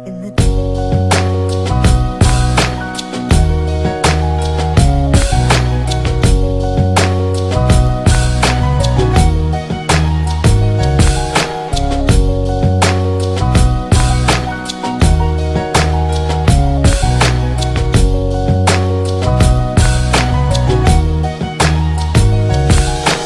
in the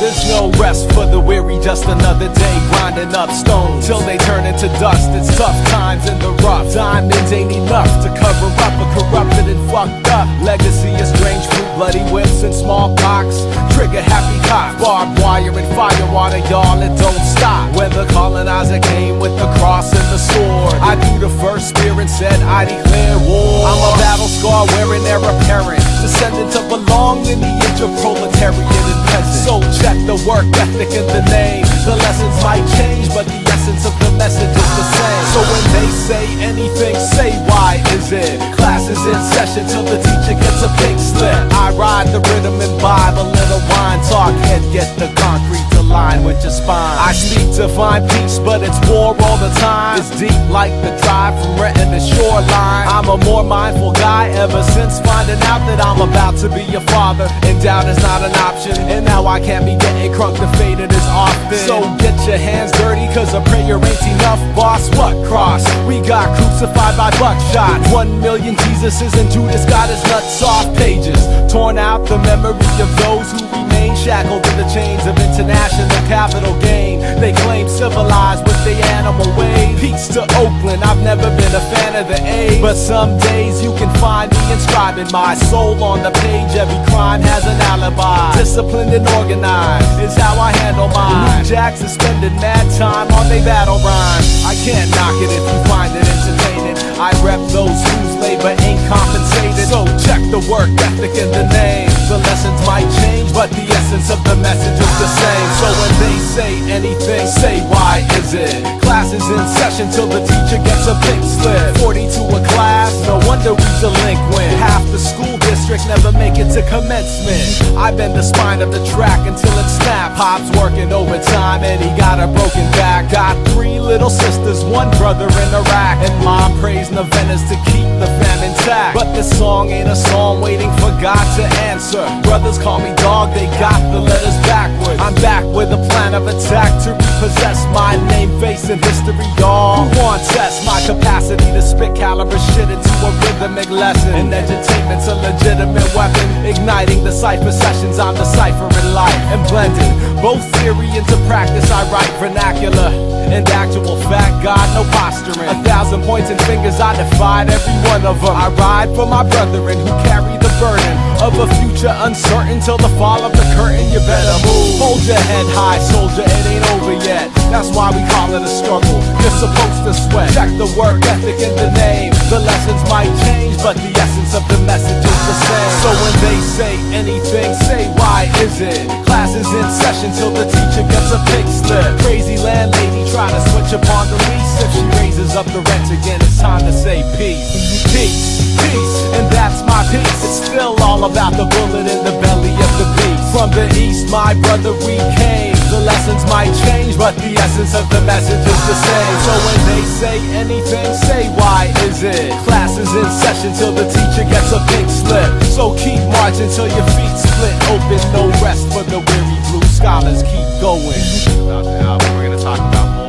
There's no rest for the weary, just another day grinding up stones till they turn into dust. It's tough times in the rough. Diamonds ain't enough to cover up a corrupted and fucked up legacy of strange fruit, bloody whips and smallpox. Trigger happy cops, barbed wire and fire water, y'all, it don't stop. When the colonizer came with the cross and the sword, I threw the first spear and said I declare war. I'm a battle scar wearing heir apparent, descendant of a long lineage of proletariat and peasant. So check the work ethic in the name. The lessons might change, but the essence of the message is the same. So when they say anything, say why is it? Class is in session till the teacher gets a pink slip. I ride the rhythm and vibe, a little wine talk, head get the concrete to line with your spine. I speak to find peace, but it's war all the time. It's deep like the drive from Renton to Shoreline. I'm a more mindful guy ever since finding out that I'm about to be your father, and doubt is not an option. And now I can't be getting crunk to faded as often. So get your hands dirty, cause a prayer ain't enough, boss. What cross? We got crucified by buckshot. 1 million Jesuses and Judas got his nuts off pages. Torn out the memory of those who remain shackled in the chains of international capital gain. They claim civilized with their animal ways. Peace to Oakland, I've never been a fan of the A, but some days you can find me inscribing my soul on the page. Every crime has an alibi. Disciplined and organized is how I handle mine. New Jacks are spending mad time on they battle rhymes. I can't knock it if you find it entertaining. I rep those whose labor ain't compensated. So check the work ethic in the name. The lessons might change, but the essence of the message is the same. So when they say anything, say why is it? Class is in session till the teacher gets a pink slip. 40 to a class, no wonder we delinquent. Half the school district never make it to commencement. I bend the spine of the track until it snaps. Pop's working overtime and he got a broken back. Got 3 little sisters, 1 brother in Iraq, and mom prays novenas to keep the fam intact. But this song ain't a song waiting for God to answer. Brothers call me dog, they got the letters backwards. I'm back with a plan of attack to repossess my name, face, and history, y'all. Who wants test my capacity to spit caliber shit into a rhythmic lesson? And edutainment's a legitimate weapon, igniting the cipher sessions. I'm deciphering life and blending both theory into practice. I write vernacular and actual fact, God, no posturing. 1,000 points and fingers, I defied every one of them. I ride for my brethren who carry the burden of a future uncertain till the fall of the curtain. You better move. Hold your head high, soldier, it ain't over yet. That's why we call it a struggle. You're supposed to sweat. Check the work ethic in the name. The lessons might change, but the essence of the message is the same. So when they say anything, say why is it? Class is in session till the teacher gets a pink slip. Crazy landlady try to switch upon the lease. If she raises up the rent again, it's time to say peace. Peace, peace, and that's my peace. It's still all about the bullet in the belly of the beast. From the east, my brother, we came. The lessons might change, but the essence of the message is the same. So when they say anything, say why is it? Class is in session till the teacher gets a pink slip. So keep marching till your feet split open. No rest for the weary blue scholars. Keep going. About the album, we're gonna talk about more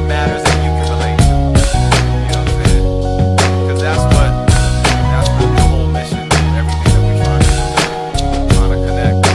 matters that you can relate to. You know what I'm saying? Because that's the whole mission. Everything that we're trying to do, trying to connect.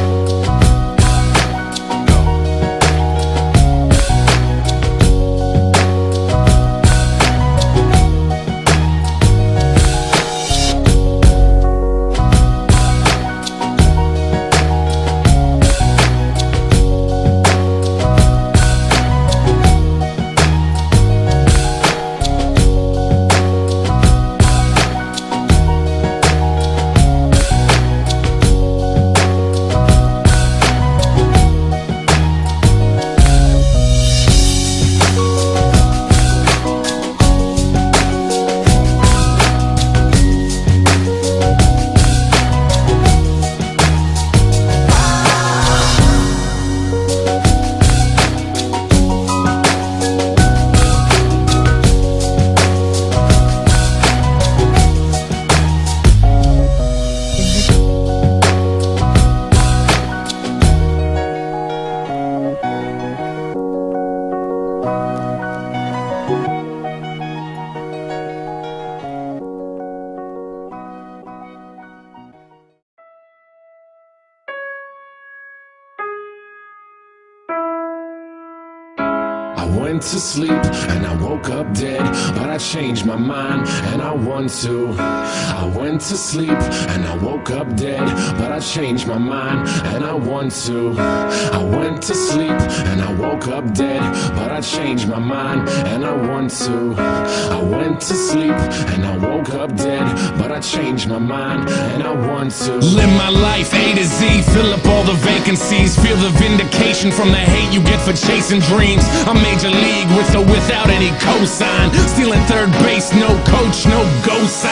I went to sleep and I woke up dead, but I changed my mind and I want to. I went to sleep and I woke up dead, but I changed my mind and I want to. I went to sleep and I woke up dead, but I changed my mind and I want to. I went to sleep and I woke up dead, but I changed my mind and I want to. Live my life A to Z, fill up all the vacancies, feel the vindication from the hate you get for chasing dreams. I'm major league with or without any cosign, stealing third base, no coach, no go sign.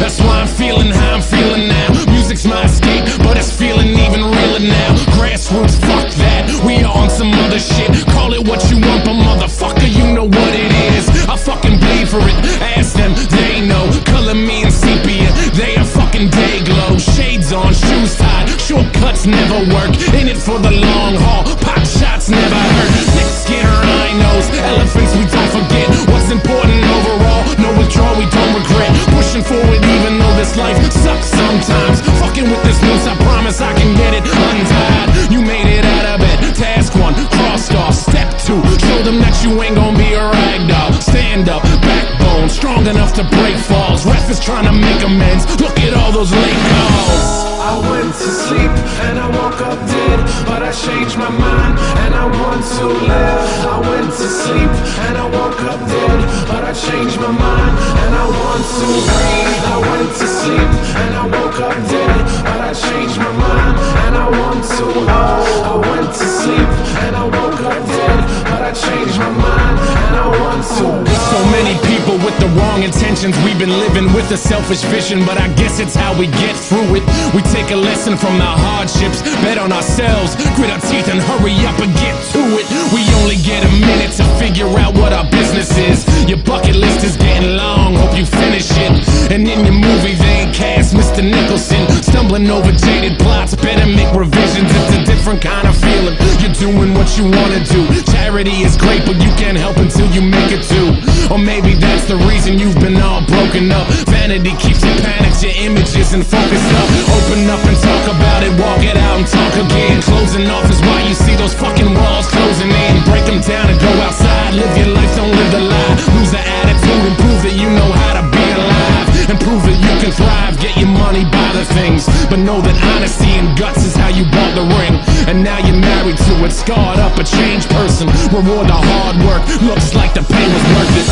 That's why I'm feeling how I'm feeling now. Music's my escape, but it's feeling even realer now. Grassroots, fuck that, we are on some other shit. Call it what you want, but motherfucker, you know what it is. I fucking bleed for it, ask them, they know. Color me in sepia, they a fucking day glow. Shades on, shoes tied, shortcuts never work. In it for the long haul, pop shots never hurt. Thick skin, rhinos, elephants we don't forget. What's important overall, no withdrawal we don't regret. Pushing forward even though this life sucks sometimes. Fucking with this noose, I promise I can get it untied. You made it out of bed, task one, crossed off. Step two, show them that you ain't gon' be a ragdoll. Stand up, backbone, strong enough to break falls. Ref is trying to make amends, look at all those late calls. I went to sleep and I woke up dead, but I changed my mind and I want to live. I went to sleep and I woke up dead, but I changed my mind and I want to breathe. I went to sleep and I woke up dead, but I changed my mind and I want to. I went to sleep and I woke up dead, but I changed my mind and I want to. So many people with the wrong intentions, we've been living with a selfish vision, but I guess it's how we get through it. We take a lesson from our hardships, bet on ourselves, grit our teeth and hurry up and get to it. We only get a minute to figure out what our business is. Your bucket list is getting long, hope you finish it. And in your movie they ain't cast Mr. Nicholson, stumbling over jaded plots, better make revisions. It's a different kind of feeling, you're doing what you wanna do. Charity is great, but you can't help until you make it too. Or maybe that's the reason you've been all broken up. Vanity keeps you panicked, your images and focused up. Open up and talk about it, walk it out and talk again. Closing off is why you see those fucking walls closing in. Break them down and go outside, live your life, don't live the lie. Lose the attitude and prove that you know how to be alive. And prove that you can thrive, get your money, buy the things. But know that honesty and guts is how you bought the ring. And now you're married to it, scarred up, a changed person. Reward the hard work, looks like the pain was worth it.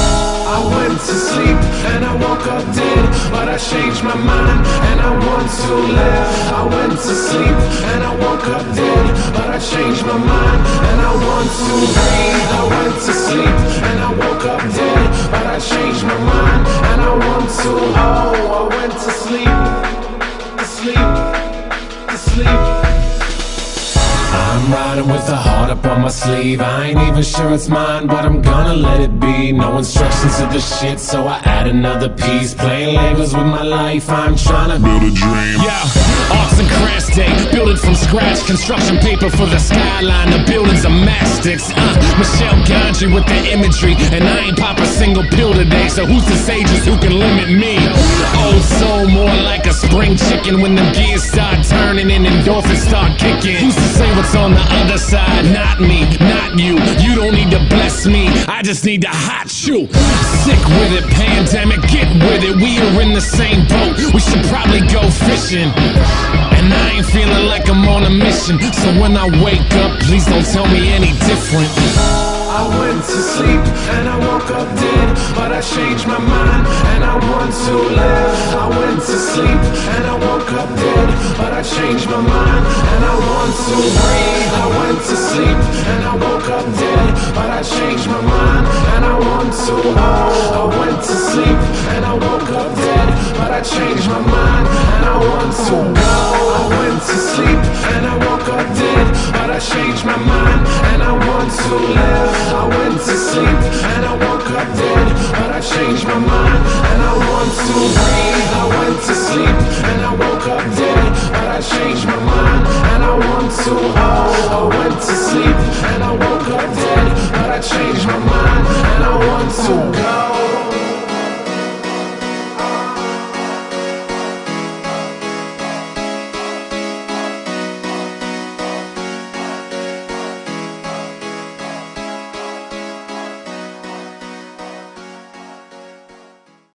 I went to sleep and I woke up dead, but I changed my mind and I want to live. I went to sleep and I woke up dead, but I changed my mind and I want to breathe. I went to sleep and I woke up dead, but I changed my mind and I want to. Oh, I went to sleep, to sleep, to sleep. I'm riding with the heart up on my sleeve. I ain't even sure it's mine, but I'm gonna let it be. No instructions to the shit, so I add another piece. Playing Legos with my life, I'm trying to build a dream. Yeah, arts and crafts day, build it from scratch. Construction paper for the skyline, the buildings are mastics. Michelle Gondry with the imagery, and I ain't pop a single pill today. So who's the sages who can limit me? Old soul, more like a spring chicken. When the gears start turning and endorphins start kicking. Who's to say what's on the other side? Not me, not you. You don't need to bless me, I just need to hot you. Sick with it, pandemic, get with it. We are in the same boat, we should probably go fishing. And I ain't feeling like I'm on a mission, so when I wake up, please don't tell me any different. I went to sleep and I woke up dead, but I changed my mind and I want to live. I went to sleep and I woke up dead, but I changed my mind and I want to breathe. I went to sleep and I woke up dead, but I changed my mind and I want to.